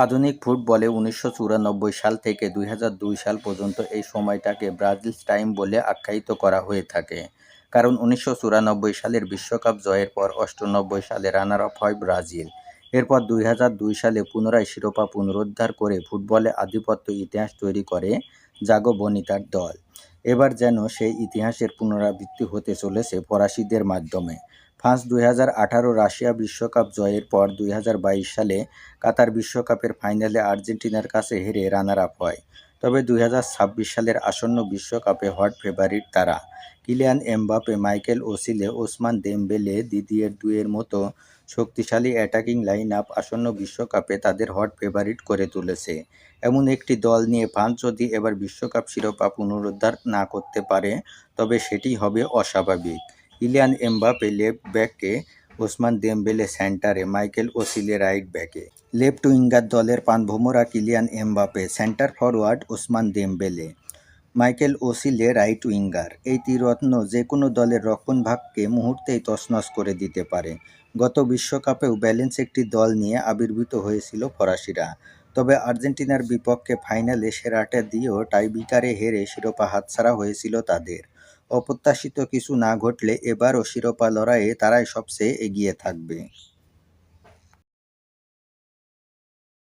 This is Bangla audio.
আধুনিক ফুটবলে ১৯৯৪ সাল থেকে ২০০২ সাল পর্যন্ত এই সময়টাকে ব্রাজিলস টাইম বলে আখ্যায়িত করা হয়ে থাকে। কারণ ১৯৯৪ সালের বিশ্বকাপ জয়ের পর ৯৮ সালে রানার আপ হয় ব্রাজিল। এরপর ২০০২ সালে পুনরায় শিরোপা পুনরুদ্ধার করে ফুটবলে আধিপত্য ইতিহাস তৈরি করে জাগো বনিতার দল। এবার যেন সেই ইতিহাসের পুনরাবৃত্তি হতে চলেছে ফরাসিদের মাধ্যমে। ফ্রান্স ২০১৮ রাশিয়া বিশ্বকাপ জয়ের পর ২০২২ সালে কাতার বিশ্বকাপের ফাইনালে আর্জেন্টিনার কাছে হেরে রানার আপ হয়। তবে ২০২৬ সালের আসন্ন বিশ্বকাপে হট ফেভারিট তারা। কিলিয়ান এমবাপ্পে, মাইকেল ওসিলে, ওসমান দেমবেলে, দিদিয়ের দুইয়ের মতো শক্তিশালী অ্যাটাকিং লাইন আপ আসন্ন বিশ্বকাপে তাদের হট ফেভারিট করে তুলেছে। এমন একটি দল নিয়ে ফ্রান্স যদি এবার বিশ্বকাপ শিরোপা পুনরুদ্ধার না করতে পারে তবে সেটি হবে অস্বাভাবিক। কিলিয়ান এমবাপ্পে লেফট ব্যাকে, ওসমান দেমবেলে সেন্টারে, মাইকেল ওসিলে রাইট ব্যাকে। লেফট উইঙ্গার দলের প্রাণভোমরা Kylian Mbappe, centre forward Ousmane Dembele, Michael ওসিলে রাইট উইঙ্গার। এই ত্রিরত্ন যে কোনো দলের রক্ষণভাগকে মুহূর্তেই তছনছ করে দিতে পারে। গত বিশ্বকাপেও ব্যালেন্স একটি দল নিয়ে আবির্ভূত হয়েছিল ফরাসিরা। তবে আর্জেন্টিনার বিপক্ষে ফাইনালে সেরাটা দিয়েও টাইব্রেকারে হেরে শিরোপা হাতছাড়া হয়েছিল তাদের। অপ্রত্যাশিত কিছু না ঘটলে এবারও শিরোপা লড়াইয়ে তারাই সবচেয়ে এগিয়ে থাকবে।